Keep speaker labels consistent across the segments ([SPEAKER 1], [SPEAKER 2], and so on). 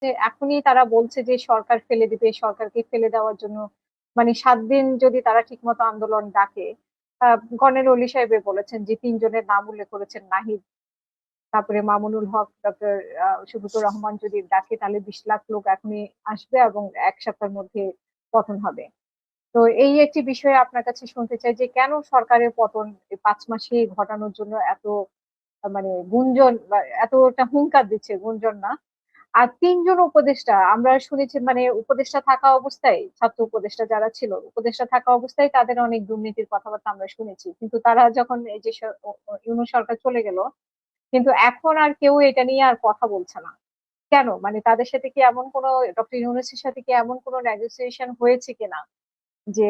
[SPEAKER 1] যে এখনই তারা বলছে যে সরকার ফেলে দিবে, সরকারকে ফেলে দেওয়ার জন্য মানে 7 দিন যদি তারা ঠিকমতো আন্দোলন ডাকে। গণের অলি সাহেব বলেছেন যে 3 জনের নাম উল্লেখ করেছেন, নাহিদ, তারপরে মামুনুল হক, ডক্টর শফিকুর রহমান যদি ডাকে তাহলে 20 লাখ লোক এখনই আসবে এবং 1 সপ্তাহের মধ্যে পতন হবে। তো এই একটি বিষয়ে আপনার কাছে শুনতে চাই যে কেন সরকারের পতন এই 5 মাসে ঘটানোর জন্য এত মানে গুঞ্জন বা এতটা হুঙ্কার দিচ্ছে, গুঞ্জন না। আর 3 জন উপদেষ্টা আমরা শুনেছি, মানে উপদেষ্টা থাকা অবস্থায়, ছাত্র উপদেষ্টা যারা ছিল, উপদেষ্টা থাকা অবস্থায় তাদের অনেক দুর্নীতির কথাবার্তা আমরা শুনেছি, কিন্তু তারা যখন এই যে ইউনূস সরকার চলে গেল, কিন্তু এখন আর কেউ এটা নিয়ে আর কথা বলছে না। কেন? মানে তাদের সাথে কি এমন কোনো, ডক্টর ইউনূসের সাথে কি এমন কোনো নেগোসিয়েশন হয়েছে কিনা যে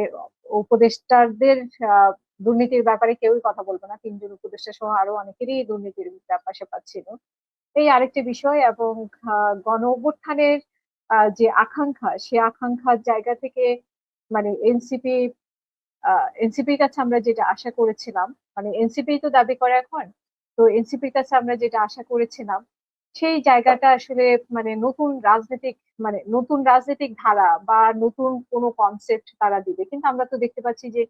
[SPEAKER 1] উপদেষ্টাদের আহ, দুর্নীতির ব্যাপারে কেউই কথা বলবে না? 3 জন উপদেষ্টা সহ আরো অনেকেরই দুর্নীতির ব্যাপার স্যাপার ছিল। এই আরেকটি বিষয়। এবং গণ অভ্যুত্থানের যে আকাঙ্ক্ষা, সে আকাঙ্ক্ষার জায়গা থেকে মানে এনসিপির কাছে আমরা যেটা আশা করেছিলাম, মানে এনসিপি তো দাবি করে এখন, তো এনসিপির কাছে আমরা যেটা আশা করেছিলাম সেই জায়গাটা আসলে মানে নতুন রাজনৈতিক ধারা বা নতুন কোনো কনসেপ্ট তারা দিবে, কিন্তু আমরা তো দেখতে পাচ্ছি যে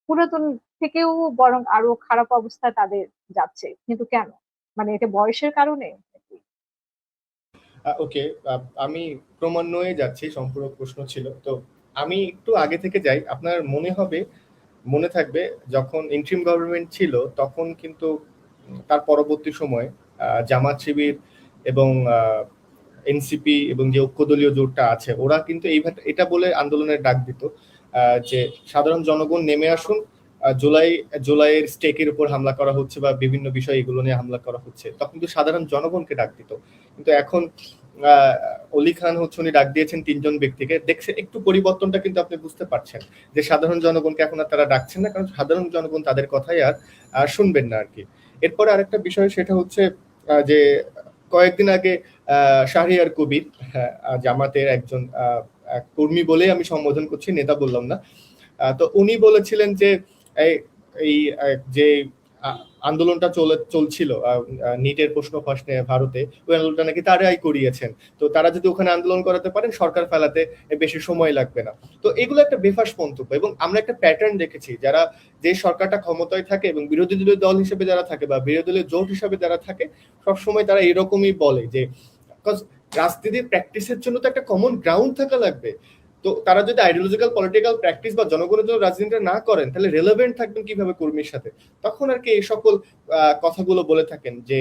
[SPEAKER 1] পুরাতন থেকেও বরং আরো খারাপ অবস্থা তাদের যাচ্ছে। কিন্তু কেন? মানে এটা বয়সের কারণে নাকি?
[SPEAKER 2] ওকে, আমি ক্রমান্বয়ে যাচ্ছি, সম্পূরক প্রশ্ন ছিল তো। আমি একটু আগে থেকে যাই, আপনার মনে থাকবে যখন ইন্টারিম গভর্নমেন্ট ছিল তখন কিন্তু তার পরবর্তী সময়ে জামাত শিবির এবং এনসিপি এবং যে ঐক্যদলীয় জোটটা আছে ওরা কিন্তু এটা বলে আন্দোলনের ডাক দিত যে সাধারণ জনগণ নেমে আসুন, জুলাইয়ের স্টেকের উপর হামলা করা হচ্ছে বা বিভিন্ন বিষয় এগুলো নিয়ে হামলা করা হচ্ছে, তখন কিন্তু সাধারণ জনগণকে ডাক দিত। কিন্তু এখন অলি খান হচ্ছে উনি ডাক দিয়েছেন 3 জন ব্যক্তিকে, দেখছে একটু পরিবর্তনটা কিন্তু আপনি বুঝতে পারছেন যে সাধারণ জনগণকে এখন আর তারা ডাকছেন না, কারণ সাধারণ জনগণ তাদের কথাই আর শুনবেন না আর কি। এরপরে আরেকটা বিষয় সেটা হচ্ছে যে কয়েকদিন আগে শাহরিয়ার কবির, হ্যাঁ, জামাতের একজন কর্মী বলেই আমি সম্বোধন করছি, নেতা বললাম না। তো উনি বলেছিলেন যে এই এই যে আন্দোলনটা চলছিল নিটের প্রশ্ন ফাঁস নিয়ে ভারতে, ওই আন্দোলনটা নাকি তারাই করিয়েছেন। তো তারা যদি ওখানে আন্দোলন করাতে পারেন সরকার ফেলাতে বেশি সময় লাগবে না। তো এগুলো একটা বেফাস মন্তব্য, এবং আমরা একটা প্যাটার্ন দেখেছি যারা, যে সরকারটা ক্ষমতায় থাকে এবং বিরোধী দলীয় দল হিসেবে যারা থাকে বা বিরোধী দলীয় জোট হিসেবে যারা থাকে, সবসময় তারা এরকমই বলে যে রাজনীতির প্র্যাকটিসের জন্য তো একটা কমন গ্রাউন্ড থাকা লাগবে। তো তারা যদি আইডিওলজিক্যাল পলিটিক্যাল প্র্যাকটিস বা জনগণের জন্য রাজনীতিটা না করেন তাহলে রেলেভেন্ট থাকবেন কিভাবে কর্মীর সাথে? তখন আর কি এই সকল কথাগুলো বলে থাকেন যে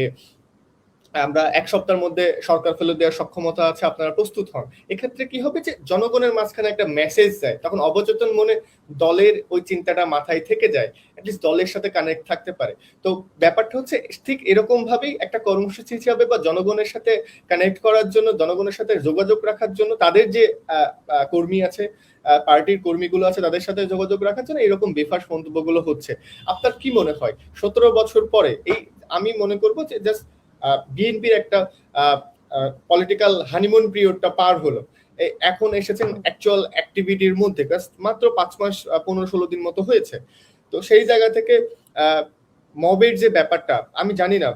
[SPEAKER 2] আমরা 1 সপ্তাহের মধ্যে সরকার ফেলে দেওয়ার সক্ষমতা আছে, আপনারা প্রস্তুত হন। এক্ষেত্রে কি হবে যে জনগণের মাঝখানে একটা মেসেজ যায়, তখন অবচেতন মনে দলের ওই চিন্তাটা মাথায় থেকে যায়, অ্যাটলিস্ট দলের সাথে কানেক্ট থাকতে পারে। তো ব্যাপারটা হচ্ছে ঠিক এরকম ভাবেই একটা কর্মসূচি হিসাবে বা জনগণের সাথে কানেক্ট করার জন্য, জনগণের সাথে যোগাযোগ রাখার জন্য, তাদের যে কর্মী আছে, পার্টির কর্মীগুলো আছে তাদের সাথে যোগাযোগ রাখার জন্য এরকম বেফাস মন্তব্যগুলো হচ্ছে। আপনার কি মনে হয় 17 বছর পরে এই, আমি মনে করবো যে জাস্ট বিএনপির একটা পলিটিক্যাল হানিমুন পিরিয়ডটা পার হলো, এখন এসেছেন অ্যাকচুয়াল অ্যাক্টিভিটির মধ্যে, মাত্র 5 মাস 15-16 দিন মতো হয়েছে। তো সেই জায়গা থেকে মবের যে ব্যাপারটা, আমি জানি না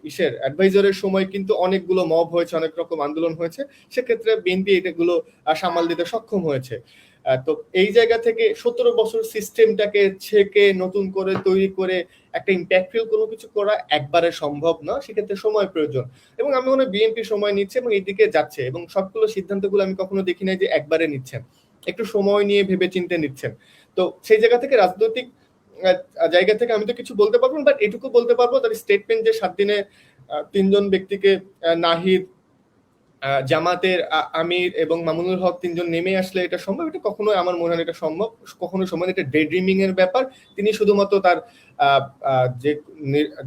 [SPEAKER 2] ইসের অ্যাডভাইজারের সময় কিন্তু অনেকগুলো মব হয়েছে, অনেক রকম আন্দোলন হয়েছে, সেক্ষেত্রে বিএনপি এটাগুলো সামাল দিতে সক্ষম হয়েছে। তো এই জায়গা থেকে 17 বছর সিস্টেমটাকে ছেকে নতুন করে তৈরি করে একটা ইম্প্যাক্টফুল কোনো কিছু করা একবারে সম্ভব না, সেক্ষেত্রে সময় প্রয়োজন। এবং আমি মনে হয় বিএনপি সময় নিচ্ছে এবং এইদিকে যাচ্ছে, এবং সবগুলো সিদ্ধান্তগুলো আমি কখনো দেখি নাই যে একবারে নিচ্ছেন, একটু সময় নিয়ে ভেবে চিন্তে নিচ্ছেন। তো সেই জায়গা থেকে রাজনৈতিক জায়গা থেকে আমি তো কিছু বলতে পারবো না, বাট এটুকু বলতে পারবো তার স্টেটমেন্ট যে 7 দিনে 3 জন ব্যক্তিকে, নাহিদ, জামাতের আমির এবং মামুনুল হক 3 জন নেমে আসলে এটা সম্ভব, এটা কখনোই আমার মনে হয় এটা সম্ভব কখনো সময়, এটা ডে ড্রিমিং এর ব্যাপার। তিনি শুধুমাত্র তার যে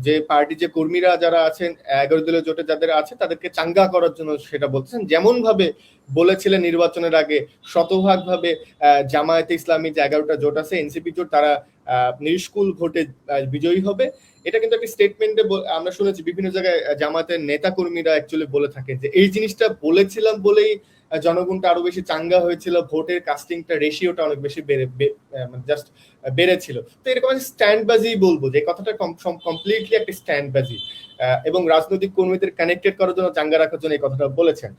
[SPEAKER 2] যে পার্টি যে কর্মীরা যারা আছেন 11 দলীয় জোটে যাদের আছে তাদেরকে চাঙ্গা করার জন্য সেটা বলছেন, যেমন ভাবে বলেছিলেন নির্বাচনের আগে শতভাগ ভাবে জামায়াতে ইসলামী যে 11টা জোট আছে এনসিপি জোট, তারা নিষ্কুল ভোটে বিজয়ী হবে। এটা কিন্তু একটা স্টেটমেন্টে আমরা শুনেছি বিভিন্ন জায়গায় জামাতের নেতা কর্মীরা অ্যাকচুয়ালি বলে থাকে যে এই জিনিসটা বলেছিলাম বলেই জনগণটা আরো বেশি চাঙ্গা হয়েছিল, ভোটের কাস্টিংটা রেশিওটা অনেক বেশি জাস্ট বেড়েছিল। তো এরকম স্ট্যান্ডবাজি বলবো যে কথাটা কমপ্লিটলি একটা স্ট্যান্ডবাজি, এবং রাজনৈতিক কর্মীদের কানেক্টেড করার জন্য, চাঙ্গা রাখার জন্য এই কথাটা বলেছেন।